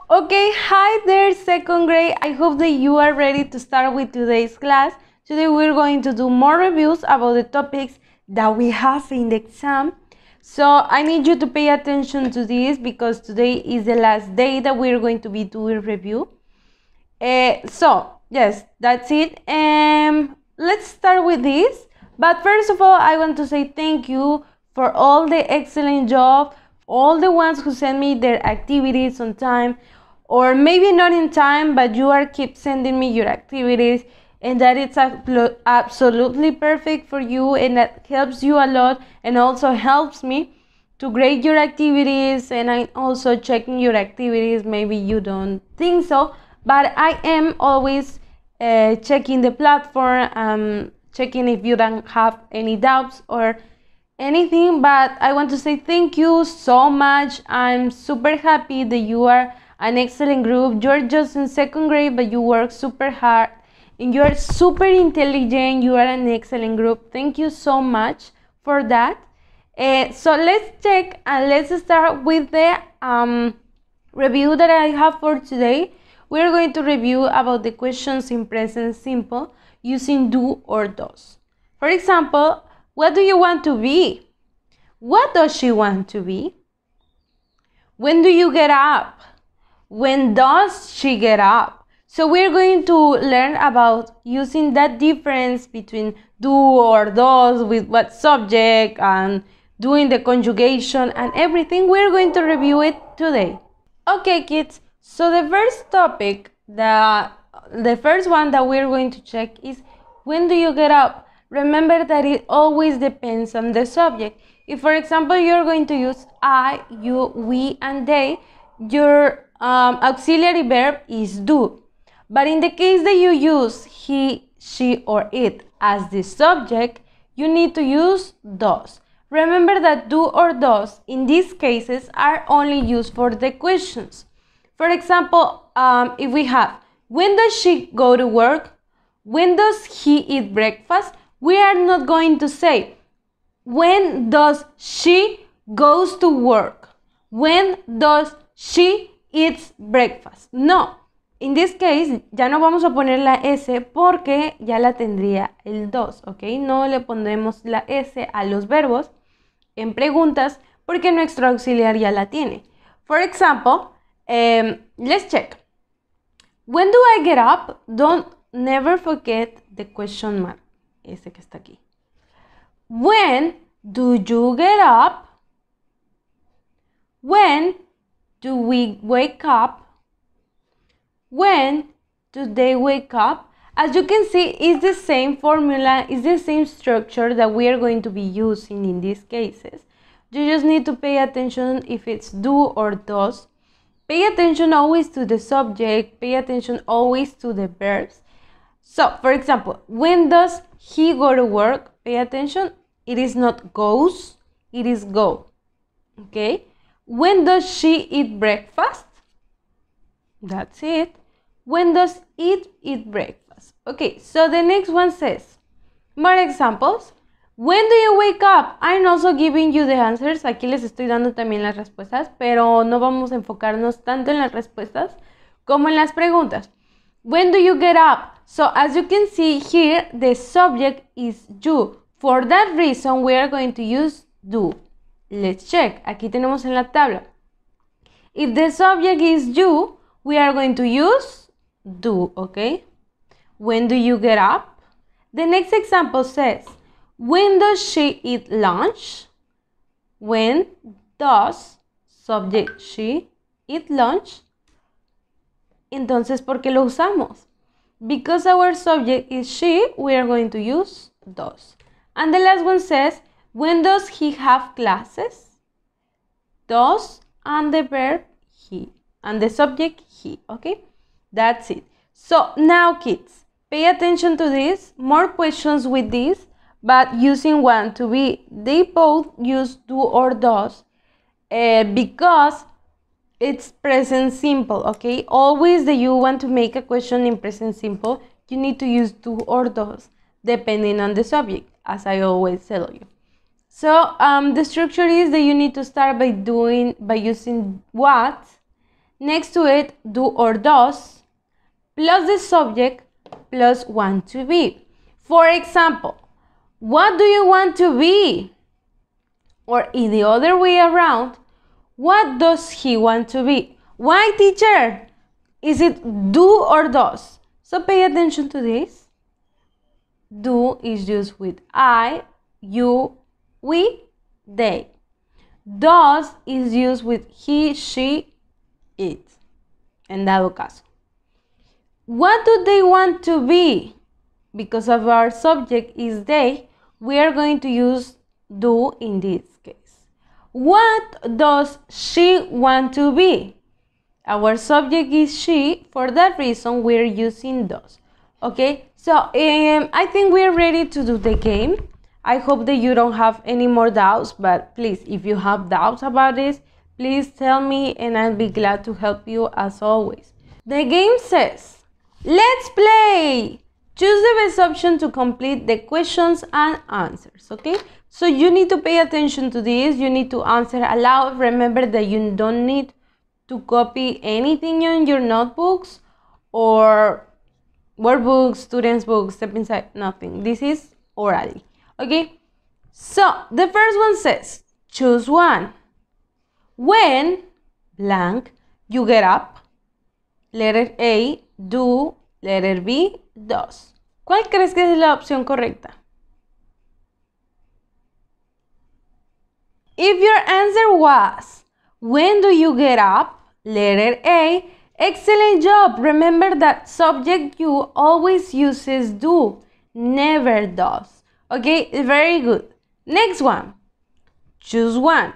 Okay, hi there, second grade. I hope that you are ready to start with today's class. Today we're going to do more reviews about the topics that we have in the exam. So I need you to pay attention to this because today is the last day that we're going to be doing review. Yes, that's it. Let's start with this. But first of all, I want to say thank you for all the excellent job, all the ones who send me their activities on time, or maybe not in time, but you are keep sending me your activities, and that it's absolutely perfect for you, and that helps you a lot, and also helps me to grade your activities. And I'm also checking your activities. Maybe you don't think so, but I am always checking the platform, checking if you don't have any doubts or anything. But I want to say thank you so much. I'm super happy that you are an excellent group. You're just in second grade, but you work super hard and you're super intelligent. You are an excellent group. Thank you so much for that. So let's check and let's start with the review that I have for today. We're going to review about the questions in present simple using do or does. For example, what do you want to be? What does she want to be? When do you get up? When does she get up? So we're going to learn about using that difference between do or does, with what subject, and doing the conjugation and everything. We're going to review it today. Okay, kids, so the first topic, the first one that we're going to check is when do you get up? Remember that it always depends on the subject. If, for example, you're going to use I, you, we, and they, your auxiliary verb is do. But in the case that you use he, she, or it as the subject, you need to use does. Remember that do or does in these cases are only used for the questions. For example, if we have when does she go to work? When does he eat breakfast? We are not going to say when does she goes to work? When does she eats breakfast? No. In this case, ya no vamos a poner la S porque ya la tendría el dos, ¿ok? No le pondremos la S a los verbos en preguntas porque nuestro auxiliar ya la tiene. For example, let's check. When do I get up? Don't never forget the question mark. Ese que está aquí. When do you get up? When do we wake up? When do they wake up? As you can see, it's the same formula, it's the same structure that we are going to be using in these cases. You just need to pay attention if it's do or does. Pay attention always to the subject, pay attention always to the verbs. So, for example, when does he go to work? Pay attention, it is not goes, it is go. Okay? When does she eat breakfast? That's it. When does it eat breakfast? Okay, so the next one says, more examples. When do you wake up? I'm also giving you the answers. Aquí les estoy dando también las respuestas, pero no vamos a enfocarnos tanto en las respuestas como en las preguntas. When do you get up? So as you can see here, the subject is you. For that reason, we are going to use do. Let's check. Aquí tenemos en la tabla. If the subject is you, we are going to use do, okay? When do you get up? The next example says, when does she eat lunch? When does subject she eat lunch? Entonces, ¿por qué lo usamos? Because our subject is she, we are going to use does. And the last one says, when does he have classes? Does and the verb he. And the subject he, okay? That's it. So now kids, pay attention to this. More questions with this, but using want to be. They both use do or does because it's present simple, okay? Always that you want to make a question in present simple, you need to use do or does depending on the subject, as I always tell you. So the structure is that you need to start by using what, next to it do or does, plus the subject, plus want to be. For example, what do you want to be? Or in the other way around, what does he want to be? Why, teacher? Is it do or does? So pay attention to this. Do is used with I, you, we, they. Does is used with he, she, it. En dado caso. What do they want to be? Because of our subject is they, we are going to use do in this case. What does she want to be? Our subject is she. For that reason, we're using does. Okay, so I think we're ready to do the game. I hope that you don't have any more doubts, but please, if you have doubts about this, please tell me and I'll be glad to help you as always. The game says, let's play! Choose the best option to complete the questions and answers, okay? So you need to pay attention to this. You need to answer aloud. Remember that you don't need to copy anything in your notebooks or workbooks, students' books, step inside, nothing. This is orally, okay? So the first one says, choose one. When blank, you get up. Letter A, do. Letter B, does. ¿Cuál crees que es la opción correcta? If your answer was, when do you get up? Letter A, excellent job. Remember that subject you always uses do, never does. Okay, very good. Next one. Choose one.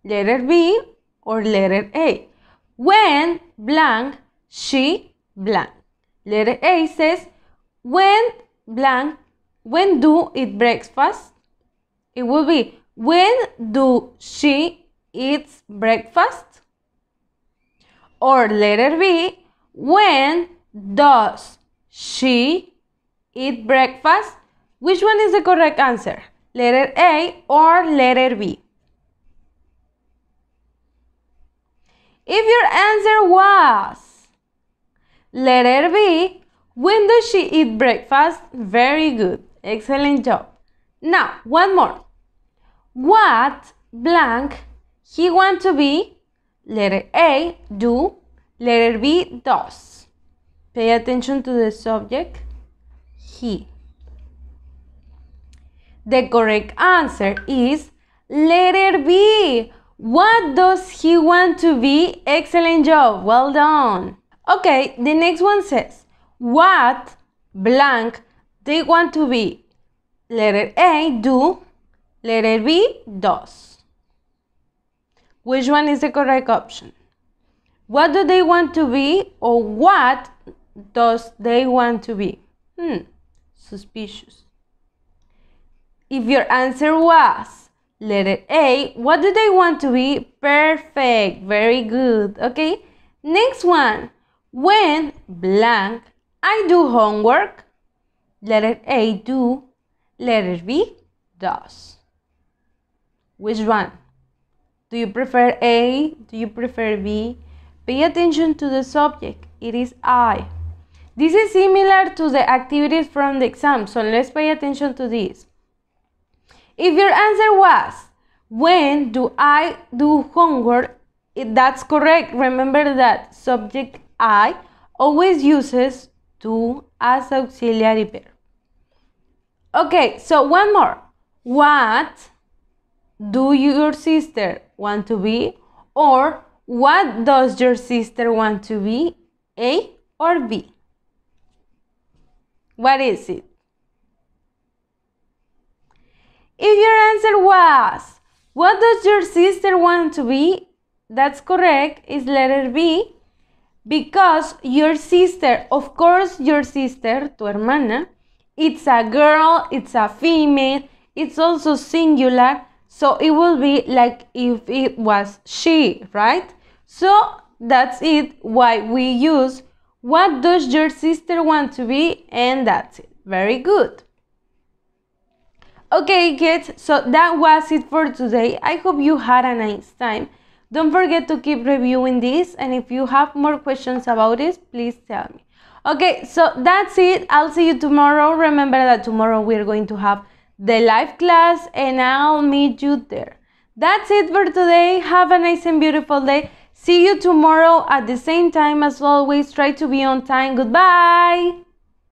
Letter B or letter A. When blank, she blank. Letter A says, when blank, when do eat breakfast? It will be, when do she eats breakfast? Or letter B, when does she eat breakfast? Which one is the correct answer? Letter A or letter B? If your answer was letter B, when does she eat breakfast? Very good. Excellent job. Now, one more. What blank he want to be? Letter A, do. Letter B, does. Pay attention to the subject, he. The correct answer is letter B. What does he want to be? Excellent job. Well done. Okay, the next one says, what blank they want to be? Letter A, do. Letter B, does. Which one is the correct option? What do they want to be, or what does they want to be? Suspicious. If your answer was letter A, what do they want to be? Perfect. Very good. Okay. Next one. When blank I do homework. Letter A, do. Letter B, does. Which one? Do you prefer A? Do you prefer B? Pay attention to the subject. It is I. This is similar to the activities from the exam, so let's pay attention to this. If your answer was, when do I do homework? That's correct. Remember that subject I always uses do as auxiliary verb. Okay, so one more. What do your sister want to be? Or what does your sister want to be? A or B? What is it? If your answer was, what does your sister want to be? That's correct, it's letter B. Because your sister, of course your sister, tu hermana, it's a girl, it's a female, it's also singular. So it will be like if it was she, right? So that's it, why we use what does your sister want to be, and that's it. Very good. Okay, kids, so that was it for today. I hope you had a nice time. Don't forget to keep reviewing this, and if you have more questions about this, please tell me. Okay, so that's it. I'll see you tomorrow. Remember that tomorrow we're going to have the live class, and I'll meet you there. That's it for today. Have a nice and beautiful day. See you tomorrow at the same time. As always, try to be on time. Goodbye.